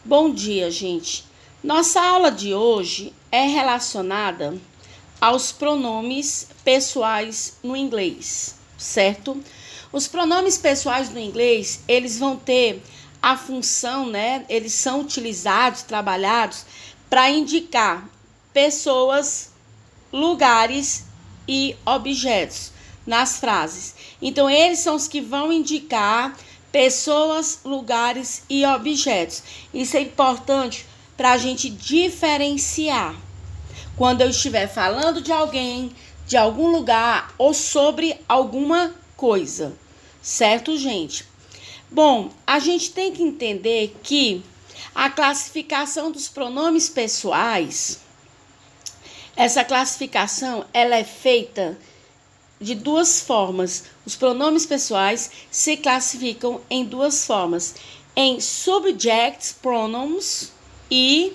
Bom dia, gente. Nossa aula de hoje é relacionada aos pronomes pessoais no inglês, certo? Os pronomes pessoais no inglês, eles vão ter a função, né? Eles são utilizados, trabalhados para indicar pessoas, lugares e objetos nas frases. Então, eles são os que vão indicar pessoas, lugares e objetos. Isso é importante para a gente diferenciar quando eu estiver falando de alguém, de algum lugar ou sobre alguma coisa, certo, gente? Bom, a gente tem que entender que a classificação dos pronomes pessoais, essa classificação, ela é feita de duas formas. Os pronomes pessoais se classificam em duas formas: em subject pronouns e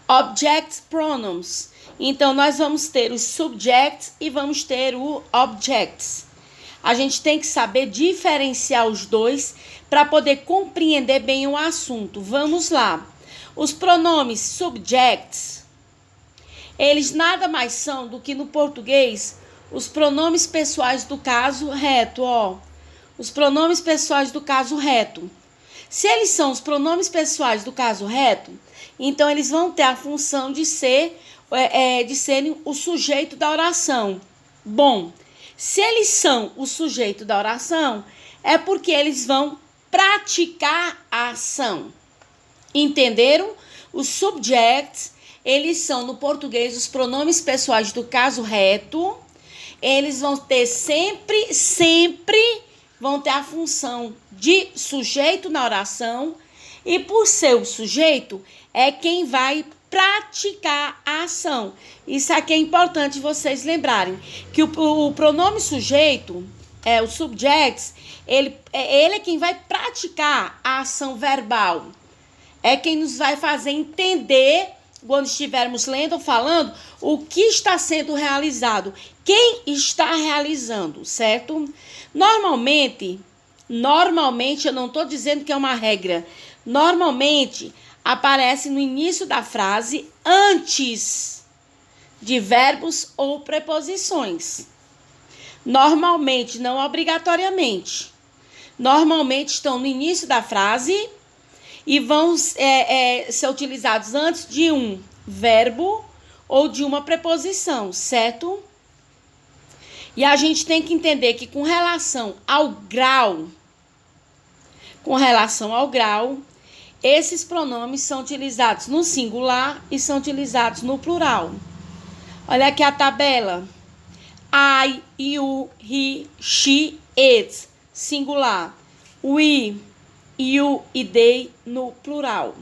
object pronouns. Então, nós vamos ter os subjects e vamos ter o objects. A gente tem que saber diferenciar os dois para poder compreender bem o assunto. Vamos lá. Os pronomes subjects, eles nada mais são do que no português os pronomes pessoais do caso reto, ó. Os pronomes pessoais do caso reto. Se eles são os pronomes pessoais do caso reto, então eles vão ter a função de serem o sujeito da oração. Bom, se eles são o sujeito da oração, é porque eles vão praticar a ação. Entenderam? Os subjects, eles são, no português, os pronomes pessoais do caso reto. Eles vão ter sempre vão ter a função de sujeito na oração. E por ser o sujeito, é quem vai praticar a ação. Isso aqui é importante vocês lembrarem. Que o pronome sujeito, o subject, ele é quem vai praticar a ação verbal. É quem nos vai fazer entender, quando estivermos lendo ou falando, o que está sendo realizado, quem está realizando, certo? Normalmente, eu não estou dizendo que é uma regra, normalmente aparece no início da frase antes de verbos ou preposições. Normalmente, não obrigatoriamente. Normalmente estão no início da frase e vão ser utilizados antes de um verbo ou de uma preposição, certo? E a gente tem que entender que com relação ao grau, esses pronomes são utilizados no singular e são utilizados no plural. Olha aqui a tabela. I, you, he, she, it, singular. We, you e they no plural.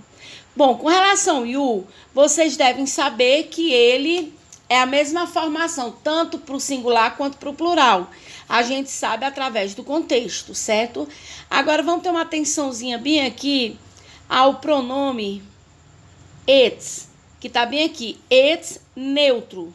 Bom, com relação ao you, vocês devem saber que ele é a mesma formação, tanto para o singular quanto para o plural. A gente sabe através do contexto, certo? Agora vamos ter uma atençãozinha bem aqui ao pronome it, que está bem aqui. It, neutro.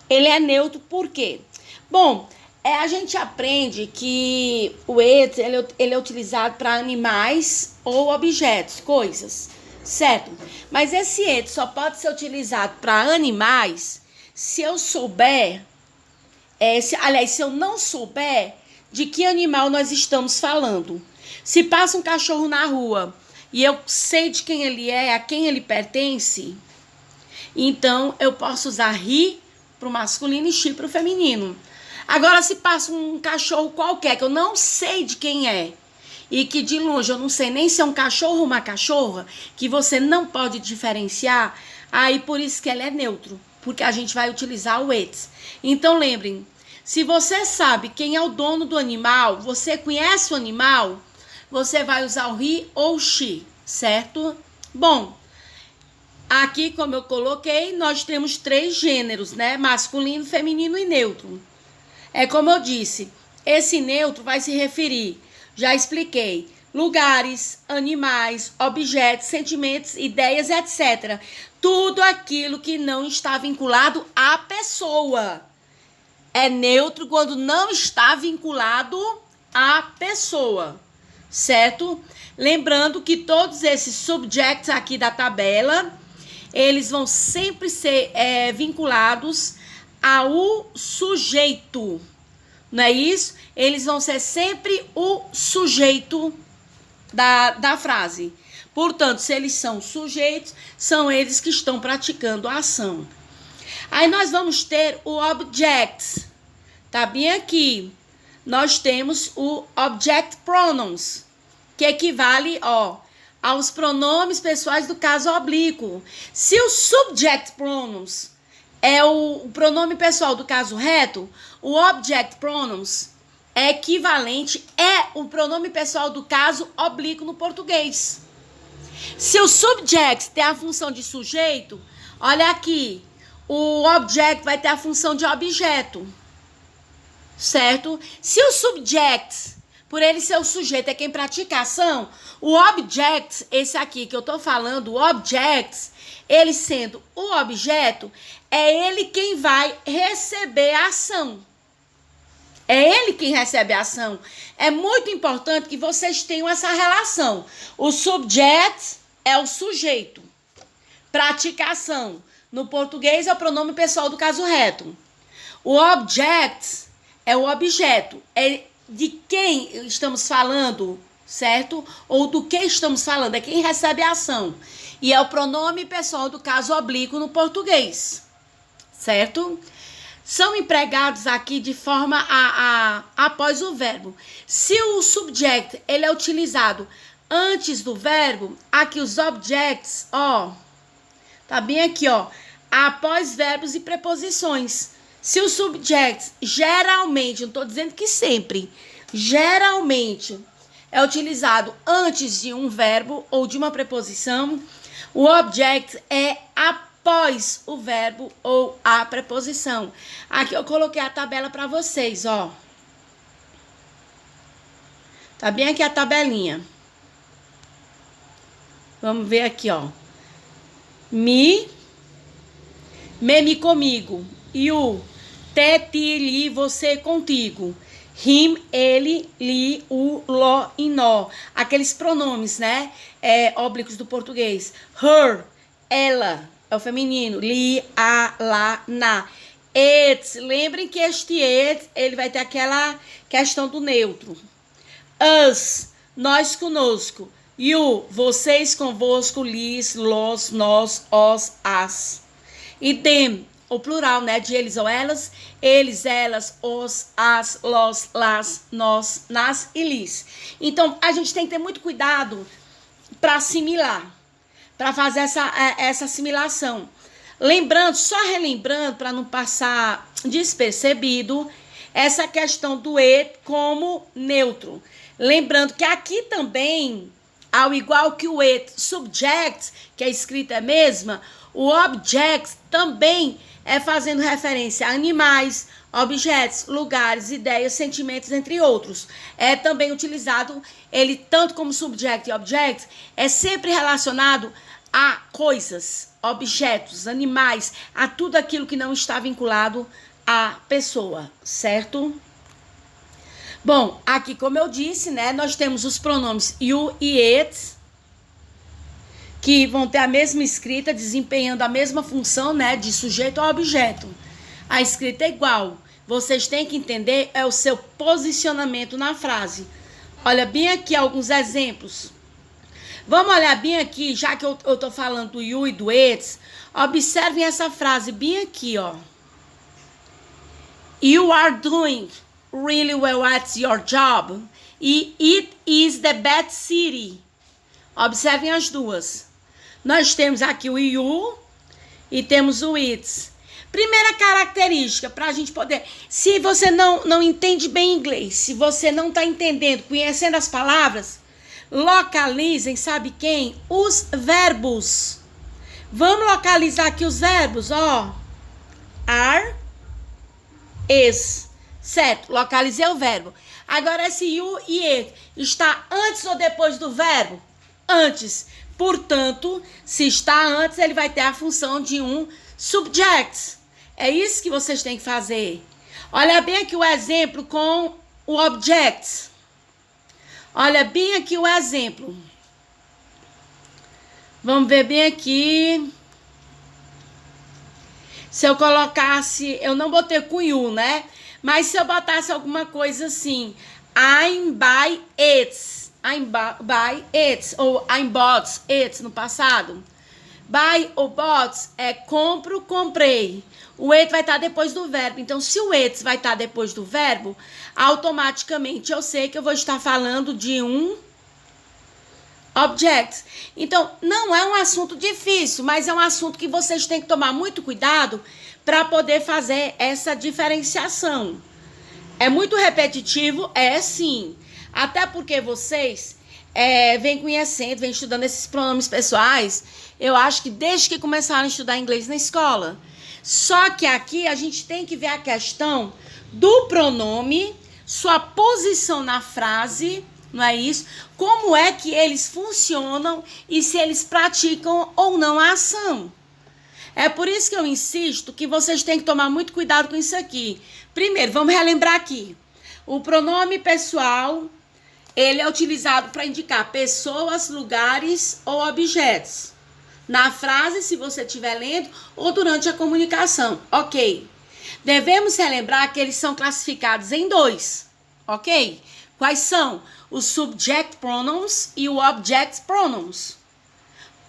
Ele é neutro por quê? Bom, a gente aprende que o it, ele é utilizado para animais ou objetos, coisas, certo? Mas esse it só pode ser utilizado para animais se eu souber, se eu não souber de que animal nós estamos falando. Se passa um cachorro na rua e eu sei de quem ele é, a quem ele pertence, então eu posso usar he para o masculino e she para o feminino. Agora, se passa um cachorro qualquer, que eu não sei de quem é, e que de longe eu não sei nem se é um cachorro ou uma cachorra, que você não pode diferenciar, aí por isso que ele é neutro, porque a gente vai utilizar o it. Então, lembrem, se você sabe quem é o dono do animal, você conhece o animal, você vai usar o he ou she, certo? Bom, aqui, como eu coloquei, nós temos 3 gêneros, né? Masculino, feminino e neutro. É como eu disse, esse neutro vai se referir, já expliquei, lugares, animais, objetos, sentimentos, ideias, etc. Tudo aquilo que não está vinculado à pessoa. É neutro quando não está vinculado à pessoa. certo? Lembrando que todos esses subjects aqui da tabela, eles vão sempre ser vinculados ao sujeito, não é isso? Eles vão ser sempre o sujeito da frase. Portanto, se eles são sujeitos, são eles que estão praticando a ação. Aí nós vamos ter o object. Tá bem aqui. Nós temos o object pronouns, que equivale, aos pronomes pessoais do caso oblíquo. Se o subject pronouns é o pronome pessoal do caso reto, o object pronouns é equivalente, o pronome pessoal do caso oblíquo no português. Se o subject tem a função de sujeito, olha aqui, o object vai ter a função de objeto, certo? Se o subject, por ele ser o sujeito, é quem pratica a ação, o object, esse aqui que eu tô falando, o object, ele sendo o objeto, é ele quem vai receber a ação. É ele quem recebe a ação. É muito importante que vocês tenham essa relação. O subject é o sujeito. Pratica a ação. No português é o pronome pessoal do caso reto. O object é o objeto. É de quem estamos falando, certo? Ou do que estamos falando. É quem recebe a ação. E é o pronome pessoal do caso oblíquo no português. Certo? São empregados aqui de forma após o verbo. Se o subject ele é utilizado antes do verbo, aqui os objects, tá bem aqui, após verbos e preposições. Se o subject geralmente, não estou dizendo que sempre, geralmente é utilizado antes de um verbo ou de uma preposição, o object é após o verbo ou a preposição. Aqui eu coloquei a tabela para vocês, Tá bem aqui a tabelinha. Vamos ver aqui, Me comigo. You, te, ti, li, você contigo. Him, ele, li, o, lo e nó. Aqueles pronomes, né? Oblíquos do português. Her, ela. É o feminino. Li, a, lá, na. It. Lembrem que este it, ele vai ter aquela questão do neutro. Us. Nós conosco. You. Vocês convosco. Lis, los, nós, os, as. E them. O plural, né? De eles ou elas. Eles, elas, os, as, los, las, nós, nas e lis. Então, a gente tem que ter muito cuidado para assimilar. Para fazer essa assimilação. Lembrando, só relembrando, para não passar despercebido, essa questão do it como neutro. Lembrando que aqui também, ao igual que o it subject, que a escrita é a mesma, o object também é fazendo referência a animais, objetos, lugares, ideias, sentimentos, entre outros. É também utilizado, ele tanto como subject e object, é sempre relacionado a coisas, objetos, animais, a tudo aquilo que não está vinculado à pessoa, certo? Bom, aqui como eu disse, né, nós temos os pronomes you e it, que vão ter a mesma escrita, desempenhando a mesma função, né, de sujeito a objeto. A escrita é igual. Vocês têm que entender o seu posicionamento na frase. Olha bem aqui alguns exemplos. Vamos olhar bem aqui, já que eu tô falando do you e do it. Observem essa frase bem aqui, You are doing really well at your job. E it is the best city. Observem as duas. Nós temos aqui o you e temos o it. Primeira característica, para a gente poder... Se você não entende bem inglês, se você não está entendendo, conhecendo as palavras... Localizem, sabe quem? Os verbos. Vamos localizar aqui os verbos, Are, is. Certo, localizei o verbo. Agora, esse you e it está antes ou depois do verbo? Antes. Portanto, se está antes, ele vai ter a função de um subject. É isso que vocês têm que fazer. Olha bem aqui o exemplo com o object. Olha bem aqui o exemplo. Vamos ver bem aqui. Se eu colocasse, eu não botei com you, né? Mas se eu botasse alguma coisa assim, I'm buy it. I'm buy it. Ou I'm bought it no passado. Buy ou bought é compro, comprei. O it vai estar depois do verbo. Então, se o it vai estar depois do verbo, automaticamente eu sei que eu vou estar falando de um object. Então, não é um assunto difícil, mas é um assunto que vocês têm que tomar muito cuidado para poder fazer essa diferenciação. É muito repetitivo? É sim. Até porque vocês vêm conhecendo, vêm estudando esses pronomes pessoais, eu acho que desde que começaram a estudar inglês na escola. Só que aqui a gente tem que ver a questão do pronome, sua posição na frase, não é isso? Como é que eles funcionam e se eles praticam ou não a ação. É por isso que eu insisto que vocês têm que tomar muito cuidado com isso aqui. Primeiro, vamos relembrar aqui. O pronome pessoal, ele é utilizado para indicar pessoas, lugares ou objetos. Na frase, se você estiver lendo, ou durante a comunicação. Ok. Devemos relembrar que eles são classificados em dois. Ok? Quais são? Os subject pronouns e o object pronouns.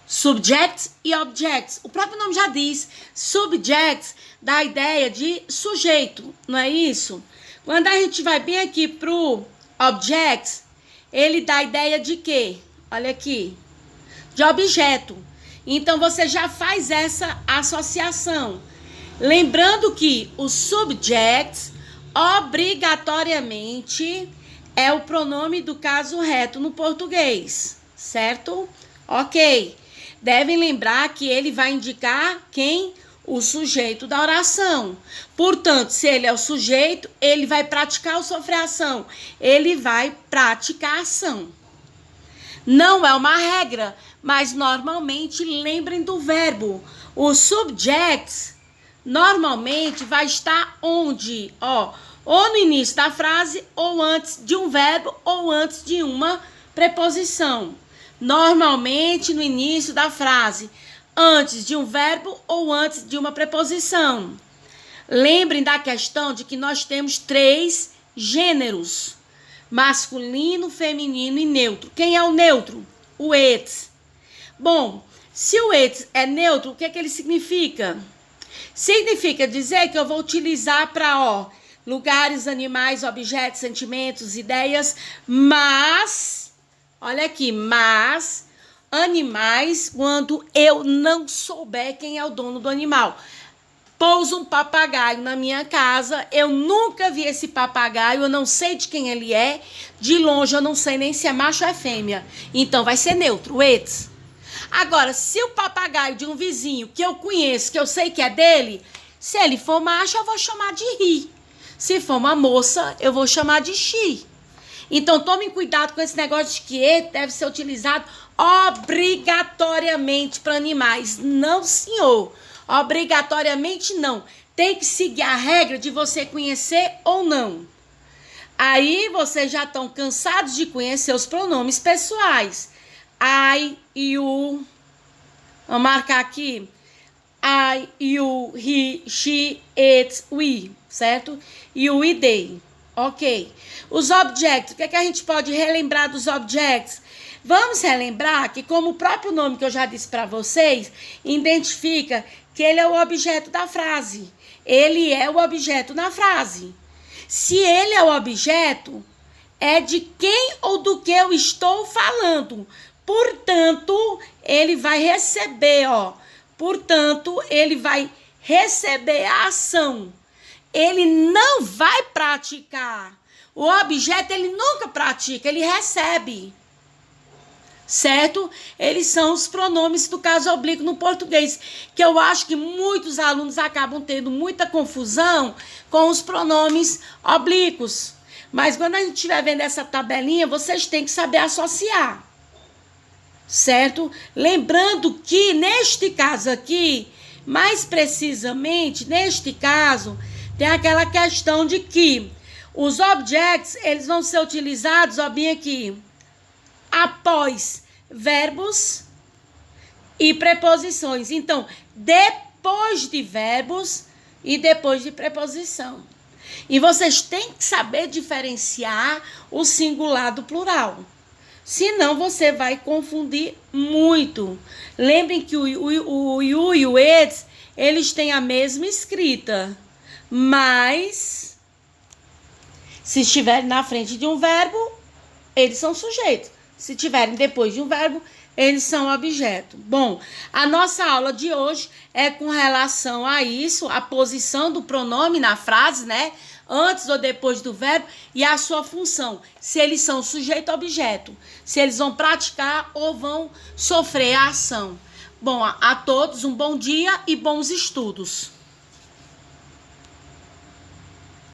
Subject e objects. O próprio nome já diz. Subject dá a ideia de sujeito, não é isso? Quando a gente vai bem aqui pro object, ele dá a ideia de quê? Olha aqui. De objeto. Então, você já faz essa associação. Lembrando que o subject, obrigatoriamente, é o pronome do caso reto no português, certo? Ok. Devem lembrar que ele vai indicar quem? O sujeito da oração. Portanto, se ele é o sujeito, ele vai praticar ou sofrer ação. Ele vai praticar ação. Não é uma regra, mas normalmente lembrem do verbo. O subject normalmente vai estar onde? Ó, ou no início da frase, ou antes de um verbo, ou antes de uma preposição. Normalmente no início da frase, antes de um verbo ou antes de uma preposição. Lembrem da questão de que nós temos 3 gêneros: masculino, feminino e neutro. Quem é o neutro? O it. Bom, se o it é neutro, o que ele significa? Significa dizer que eu vou utilizar para lugares, animais, objetos, sentimentos, ideias, mas, olha aqui, mas animais quando eu não souber quem é o dono do animal. Pousa um papagaio na minha casa, eu nunca vi esse papagaio, eu não sei de quem ele é, de longe eu não sei nem se é macho ou é fêmea. Então vai ser neutro, it. Agora, se o papagaio de um vizinho que eu conheço, que eu sei que é dele, se ele for macho, eu vou chamar de he. Se for uma moça, eu vou chamar de she. Então, tomem cuidado com esse negócio de que it deve ser utilizado obrigatoriamente para animais. Não, senhor. Obrigatoriamente não. Tem que seguir a regra de você conhecer ou não. Aí, vocês já estão cansados de conhecer os pronomes pessoais. I, you. Vamos marcar aqui. I, you, he, she, it, we. Certo? You e they. Ok. Os objects. O que a gente pode relembrar dos objects? Vamos relembrar que, como o próprio nome que eu já disse para vocês, identifica que ele é o objeto da frase. Ele é o objeto na frase. Se ele é o objeto, é de quem ou do que eu estou falando. Portanto, ele vai receber, Portanto, ele vai receber a ação. Ele não vai praticar. O objeto, ele nunca pratica, ele recebe. Certo? Eles são os pronomes do caso oblíquo no português, que eu acho que muitos alunos acabam tendo muita confusão com os pronomes oblíquos. Mas quando a gente estiver vendo essa tabelinha, vocês têm que saber associar. Certo? Lembrando que neste caso aqui, mais precisamente, neste caso, tem aquela questão de que os objects, eles vão ser utilizados, bem aqui, após verbos e preposições. Então, depois de verbos e depois de preposição. E vocês têm que saber diferenciar o singular do plural. Senão você vai confundir muito. Lembrem que o you e o eds, eles têm a mesma escrita. Mas, se estiverem na frente de um verbo, eles são sujeitos. Se estiverem depois de um verbo, eles são objeto. Bom, a nossa aula de hoje é com relação a isso, a posição do pronome na frase, né? Antes ou depois do verbo e a sua função. Se eles são sujeito ou objeto. Se eles vão praticar ou vão sofrer a ação. Bom, a todos um bom dia e bons estudos.